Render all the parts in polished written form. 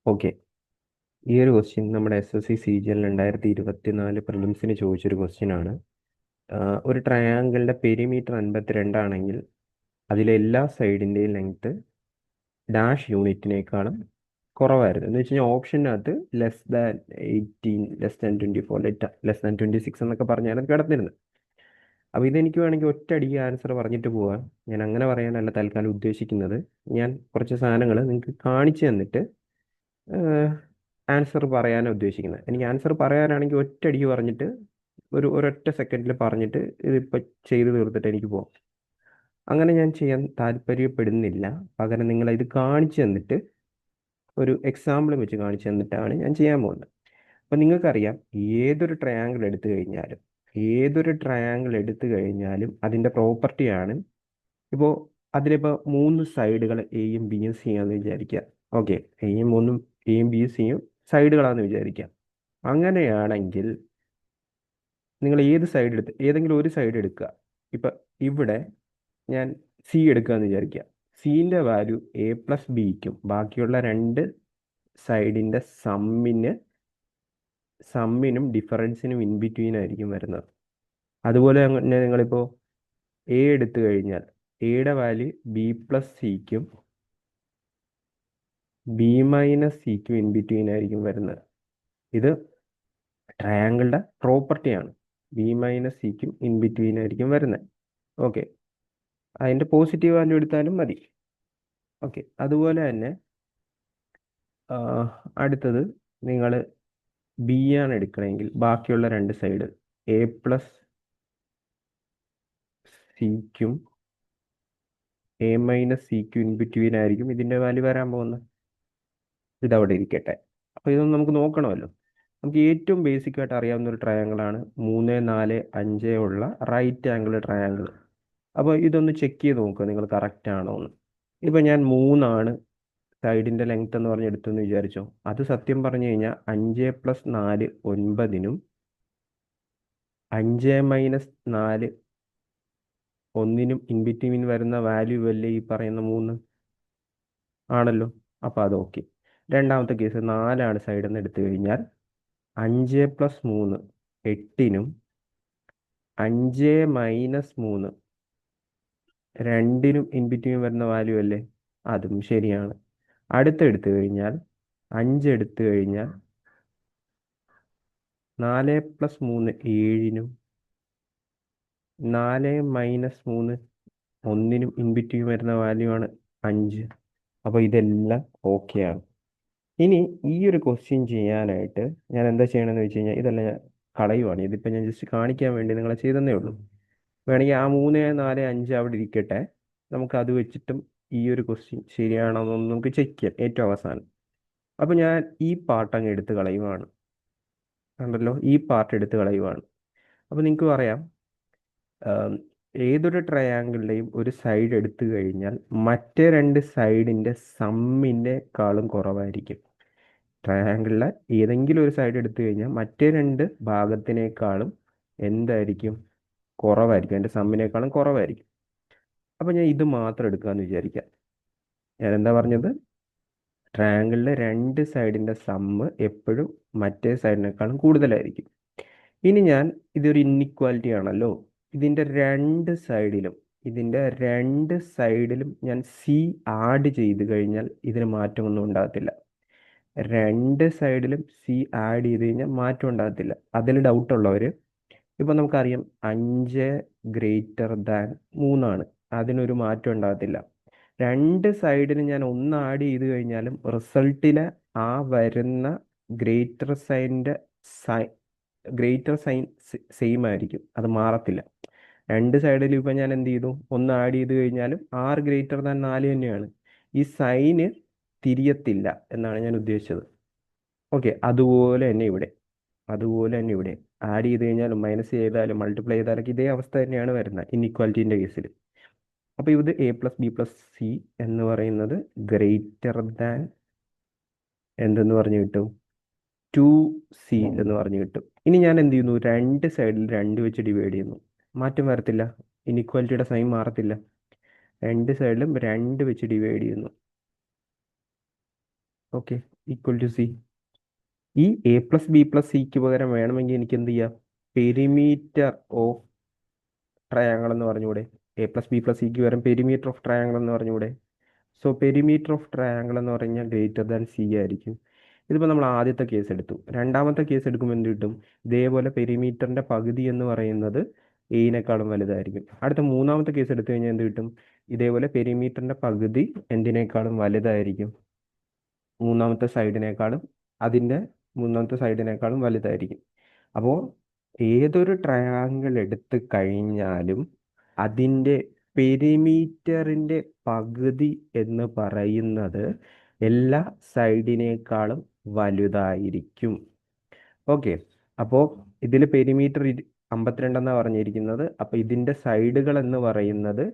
Okay. ഈ ഒരു question നമ്മുടെ SSC CGL 2024 പ്രിലിംസിന് ചോദിച്ചൊരു ക്വസ്റ്റ്യൻ ആണ്. ഒരു ട്രയാങ്കിളിന്റെ പെരിമീറ്റർ 52 ആണെങ്കിൽ അതിലെ എല്ലാ സൈഡിൻ്റെയും ലെങ്ത് ഡാഷ് യൂണിറ്റിനേക്കാളും കുറവായിരുന്നു എന്ന് വെച്ച് കഴിഞ്ഞാൽ ഓപ്ഷനകത്ത് -18, -24, -26 എന്നൊക്കെ പറഞ്ഞാണ് കിടന്നിരുന്നത്. അപ്പോൾ ഇതെനിക്ക് വേണമെങ്കിൽ ഒറ്റയടിക്ക് ആൻസർ പറഞ്ഞിട്ട് പോവാം. ഞാൻ അങ്ങനെ പറയാനല്ല തൽക്കാലം ഉദ്ദേശിക്കുന്നത്. ഞാൻ കുറച്ച് സാധനങ്ങൾ നിങ്ങൾക്ക് കാണിച്ചു തന്നിട്ട് ആൻസർ പറയാനാണ് ഉദ്ദേശിക്കുന്നത്. എനിക്ക് ആൻസർ പറയാനാണെങ്കിൽ ഒറ്റയടിക്ക് പറഞ്ഞിട്ട് ഒരൊറ്റ സെക്കൻഡിൽ പറഞ്ഞിട്ട് ഇതിപ്പോൾ ചെയ്ത് തീർത്തിട്ട് എനിക്ക് പോകാം. അങ്ങനെ ഞാൻ ചെയ്യാൻ താല്പര്യപ്പെടുന്നില്ല. പകരം നിങ്ങൾ ഇത് കാണിച്ചു തന്നിട്ട് ഒരു എക്സാമ്പിൾ വെച്ച് കാണിച്ചു തന്നിട്ടാണ് ഞാൻ ചെയ്യാൻ പോകുന്നത്. അപ്പം നിങ്ങൾക്കറിയാം, ഏതൊരു ട്രയാങ്കിൾ എടുത്തു കഴിഞ്ഞാലും അതിൻ്റെ പ്രോപ്പർട്ടിയാണ്. ഇപ്പോൾ അതിലിപ്പോൾ 3 സൈഡുകൾ എയും ബിയും സിയാന്ന് വിചാരിക്കുക. ഓക്കെ, എയും ബിയും സിയും സൈഡുകളാണെന്ന് വിചാരിക്കാം. അങ്ങനെയാണെങ്കിൽ നിങ്ങൾ ഏതെങ്കിലും ഒരു സൈഡ് എടുക്കുക. ഇപ്പം ഇവിടെ ഞാൻ സി എടുക്കുകയെന്ന് വിചാരിക്കുക. സിൻ്റെ വാല്യൂ A+Bക്കും ബാക്കിയുള്ള രണ്ട് സൈഡിൻ്റെ സമ്മിനും ഡിഫറൻസിനും ഇൻ ബിറ്റ്വീൻ ആയിരിക്കും വരുന്നത്. അതുപോലെ തന്നെ നിങ്ങളിപ്പോൾ എ എടുത്തു കഴിഞ്ഞാൽ എയുടെ വാല്യൂ B+Cക്കും B-Cക്കും ഇൻ ബിറ്റ്വീൻ ആയിരിക്കും വരുന്നത്. ഇത് ട്രയാങ്കിളുടെ പ്രോപ്പർട്ടിയാണ്. B-Cക്കും ഇൻ ബിറ്റ്വീൻ ആയിരിക്കും വരുന്നത്. ഓക്കെ, അതിൻ്റെ പോസിറ്റീവ് വാല്യൂ എടുത്താലും മതി. ഓക്കെ, അതുപോലെ തന്നെ അടുത്തത് നിങ്ങൾ ബി ആണ് എടുക്കണമെങ്കിൽ ബാക്കിയുള്ള രണ്ട് സൈഡ് A+Cക്കും A-Cക്കും ഇൻ ബിറ്റ്വീൻ ആയിരിക്കും ഇതിൻ്റെ വാല്യൂ വരാൻ പോകുന്നത്. ഇതവിടെ ഇരിക്കട്ടെ. അപ്പോൾ ഇതൊന്നും നമുക്ക് നോക്കണമല്ലോ. നമുക്ക് ഏറ്റവും ബേസിക് ആയിട്ട് അറിയാവുന്ന ഒരു ട്രയാങ്കിളാണ് 3, 4, 5 ഉള്ള റൈറ്റ് ആംഗിൾ ട്രയാങ്കിൾ. അപ്പോൾ ഇതൊന്ന് ചെക്ക് ചെയ്ത് നോക്കുക നിങ്ങൾ കറക്റ്റ് ആണോ എന്ന്. ഇപ്പം ഞാൻ 3 സൈഡിൻ്റെ ലെങ്ത് എന്ന് പറഞ്ഞ് എടുത്തെന്ന് വിചാരിച്ചോ. അത് സത്യം പറഞ്ഞു കഴിഞ്ഞാൽ 5+4 9നും 5-4 1നും ഇൻ ബിറ്റ്വീൻ വരുന്ന വാല്യൂ അല്ലേ ഈ പറയുന്ന 3 ആണല്ലോ. അപ്പോൾ അത് ഓക്കെ. രണ്ടാമത്തെ കേസ് 4 സൈഡിൽ നിന്ന് എടുത്തു കഴിഞ്ഞാൽ 5+3 8നും 5-3 2നും ഇൻ ബിറ്റ്വീൻ വരുന്ന വാല്യൂ അല്ലേ. അതും ശരിയാണ്. എടുത്തു കഴിഞ്ഞാൽ 5 എടുത്തു കഴിഞ്ഞാൽ 4+3 7നും 4-3 1നും ഇൻ ബിറ്റ്വീൻ വരുന്ന വാല്യൂ ആണ് 5. അപ്പോൾ ഇതെല്ലാം ഓക്കെയാണ്. ഇനി ഈ ഒരു ക്വസ്റ്റ്യൻ ചെയ്യാനായിട്ട് ഞാൻ എന്താ ചെയ്യണമെന്ന് വെച്ച് കഴിഞ്ഞാൽ ഇതെല്ലാം ഞാൻ കളയുവാണ്. ഇതിപ്പോൾ ഞാൻ ജസ്റ്റ് കാണിക്കാൻ വേണ്ടി നിങ്ങളെ ചെയ്തതന്നേ ഉള്ളൂ. വേണമെങ്കിൽ ആ 3, 4, 5 അവിടെ ഇരിക്കട്ടെ. നമുക്ക് അത് വെച്ചിട്ടും ഈ ഒരു ക്വസ്റ്റ്യൻ ശരിയാണോ എന്നൊന്ന് നമുക്ക് ചെക്ക് ചെയ്യാം ഏറ്റവും അവസാനം. അപ്പോൾ ഞാൻ ഈ പാർട്ട് അങ്ങ് എടുത്ത് കളയുവാണ്. കണ്ടല്ലോ, ഈ പാർട്ട് എടുത്ത് കളയുവാണ്. അപ്പോൾ നിങ്ങൾക്ക് പറയാം, ഏതൊരു ട്രയാങ്കിളിൻ്റെയും ഒരു സൈഡ് എടുത്തു കഴിഞ്ഞാൽ മറ്റേ രണ്ട് സൈഡിൻ്റെ സമ്മിൻ്റെക്കാളും കുറവായിരിക്കും. ട്രയാങ്കിളിലെ ഏതെങ്കിലും ഒരു സൈഡ് എടുത്തു കഴിഞ്ഞാൽ മറ്റേ രണ്ട് ഭാഗത്തിനേക്കാളും എന്തായിരിക്കും? കുറവായിരിക്കും. അതിൻ്റെ സമ്മിനേക്കാളും കുറവായിരിക്കും. അപ്പോൾ ഞാൻ ഇത് മാത്രം എടുക്കാമെന്ന് വിചാരിക്കാം. ഞാൻ എന്താ പറഞ്ഞത്? ട്രയാങ്കിളിലെ രണ്ട് സൈഡിൻ്റെ സമ്മ് എപ്പോഴും മറ്റേ സൈഡിനേക്കാളും കൂടുതലായിരിക്കും. ഇനി ഇതൊരു ഇന്നിക്വാലിറ്റി ആണല്ലോ. ഇതിൻ്റെ രണ്ട് സൈഡിലും ഞാൻ സി ആഡ് ചെയ്ത് കഴിഞ്ഞാൽ ഇതിന് മാറ്റമൊന്നും ഉണ്ടാകത്തില്ല. രണ്ട് സൈഡിലും സി ആഡ് ചെയ്ത് കഴിഞ്ഞാൽ മാറ്റം ഉണ്ടാകത്തില്ല. അതിൽ ഡൗട്ടുള്ളവർ, ഇപ്പം നമുക്കറിയാം 5 > 3 അതിനൊരു മാറ്റം ഉണ്ടാകത്തില്ല. രണ്ട് സൈഡിന് ഞാൻ ഒന്ന് ആഡ് ചെയ്ത് കഴിഞ്ഞാലും റിസൾട്ടിലെ ആ വരുന്ന ഗ്രേറ്റർ സൈൻ സെയിം ആയിരിക്കും. അത് മാറത്തില്ല. രണ്ട് സൈഡിലും ഇപ്പം ഞാൻ എന്ത് ചെയ്തു? ഒന്ന് ആഡ് ചെയ്ത് കഴിഞ്ഞാലും 6 > 4 തന്നെയാണ്. ഈ സൈന് തിരിയത്തില്ല എന്നാണ് ഞാൻ ഉദ്ദേശിച്ചത്. ഓക്കെ, അതുപോലെ തന്നെ ഇവിടെ ആഡ് ചെയ്ത് കഴിഞ്ഞാലും മൈനസ് ചെയ്താലും മൾട്ടിപ്ലൈ ചെയ്താലൊക്കെ ഇതേ അവസ്ഥ തന്നെയാണ് വരുന്നത് ഇൻഇക്വാലിറ്റീൻ്റെ കേസിൽ. അപ്പോൾ ഇത് A+B+C എന്ന് പറയുന്നത് ഗ്രേറ്റർ ദാൻ എന്തെന്ന് പറഞ്ഞു കിട്ടും? 2C എന്ന് പറഞ്ഞു കിട്ടും. ഇനി ഞാൻ എന്ത് ചെയ്യുന്നു? രണ്ട് സൈഡിൽ 2 വെച്ച് ഡിവൈഡ് ചെയ്യുന്നു. മാറ്റം വരത്തില്ല. ഇൻഇക്വാലിറ്റിയുടെ സൈൻ മാറത്തില്ല. രണ്ട് സൈഡിലും 2 വെച്ച് ഡിവൈഡ് ചെയ്യുന്നു. Okay, equal to C. ഈ എ പ്ലസ് ബി പ്ലസ് സിക്ക് പകരം വേണമെങ്കിൽ എനിക്ക് എന്ത് ചെയ്യാം? പെരിമീറ്റർ ഓഫ് ട്രയാങ്കിൾ എന്ന് പറഞ്ഞൂടെ? എ പ്ലസ് ബി പ്ലസ് സിക്ക് പകരം പെരിമീറ്റർ ഓഫ് ട്രയാങ്കിൾ എന്ന് പറഞ്ഞൂടെ? സോ പെരിമീറ്റർ ഓഫ് ട്രയാങ്കിൾ എന്ന് പറഞ്ഞാൽ ഗ്രേറ്റർ ദാൻ സി ആയിരിക്കും. ഇതിപ്പോൾ നമ്മൾ ആദ്യത്തെ കേസ് എടുത്തു. രണ്ടാമത്തെ കേസ് എടുക്കുമ്പോൾ എന്ത് കിട്ടും? ഇതേപോലെ പെരിമീറ്ററിന്റെ പകുതി എന്ന് പറയുന്നത് എയിനേക്കാളും വലുതായിരിക്കും. അടുത്ത മൂന്നാമത്തെ കേസ് എടുത്തു കഴിഞ്ഞാൽ എന്ത് കിട്ടും? ഇതേപോലെ പെരിമീറ്ററിന്റെ പകുതി എന്തിനേക്കാളും വലുതായിരിക്കും? മൂന്നാമത്തെ സൈഡിനേക്കാളും അതിൻ്റെ മൂന്നാമത്തെ സൈഡിനേക്കാളും വലുതായിരിക്കും. അപ്പോൾ ഏതൊരു ട്രയാങ്കിൾ എടുത്തു കഴിഞ്ഞാലും അതിൻ്റെ പെരിമീറ്ററിൻ്റെ പകുതി എന്ന് പറയുന്നത് എല്ലാ സൈഡിനേക്കാളും വലുതായിരിക്കും. ഓക്കെ, അപ്പോൾ ഇതിൽ പെരിമീറ്റർ 52 എന്നാണ് പറഞ്ഞിരിക്കുന്നത്. അപ്പോൾ ഇതിൻ്റെ സൈഡുകൾ എന്ന് പറയുന്നത്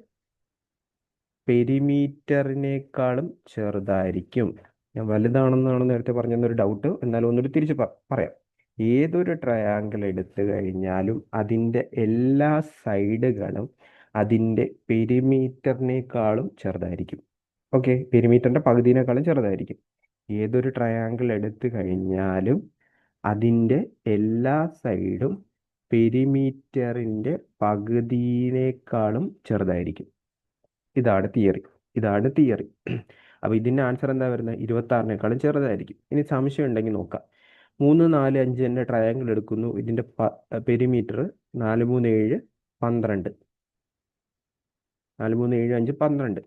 പെരിമീറ്ററിനേക്കാളും ചെറുതായിരിക്കും. ഞാൻ വലുതാണെന്നാണ് നേരത്തെ പറഞ്ഞൊരു ഡൗട്ട്, എന്നാലും ഒന്നുകൂടി തിരിച്ച് പറയാം. ഏതൊരു ട്രയാങ്കിൾ എടുത്തു കഴിഞ്ഞാലും അതിൻ്റെ എല്ലാ സൈഡുകളും അതിൻ്റെ പെരിമീറ്ററിനേക്കാളും ചെറുതായിരിക്കും. ഓക്കെ, പെരിമീറ്ററിൻ്റെ പകുതിനേക്കാളും ചെറുതായിരിക്കും. ഏതൊരു ട്രയാങ്കിൾ എടുത്തു കഴിഞ്ഞാലും അതിൻ്റെ എല്ലാ സൈഡും പെരിമീറ്ററിൻ്റെ പകുതിയേക്കാളും ചെറുതായിരിക്കും. ഇതാണ് തിയറി. ഇതാണ് തിയറി. അപ്പോൾ ഇതിൻ്റെ ആൻസർ എന്താ വരുന്നത്? 26-നേക്കാളും ചെറുതായിരിക്കും. ഇനി സംശയം ഉണ്ടെങ്കിൽ നോക്കാം. 3, 4, 5 എൻ്റെ ട്രയാങ്കിൾ എടുക്കുന്നു. ഇതിൻ്റെ പെരിമീറ്റർ 4, 3, 7, 12. 4, 3, 7, 5, 12.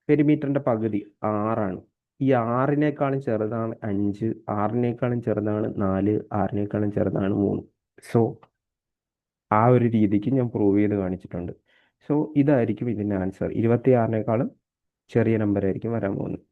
പെരിമീറ്ററിൻ്റെ പകുതി 6ആണ്. ഈ 6-നേക്കാളും ചെറുതാണ് 5, 6-നേക്കാളും ചെറുതാണ് 4, 6-നേക്കാളും ചെറുതാണ് 3. സോ ആ ഒരു രീതിക്ക് ഞാൻ പ്രൂവ് ചെയ്ത് കാണിച്ചിട്ടുണ്ട്. സോ ഇതായിരിക്കും ഇതിൻ്റെ ആൻസർ. 26-നേക്കാളും ചെറിയ നമ്പർ ആയിരിക്കും വരാൻ പോകുന്നത്.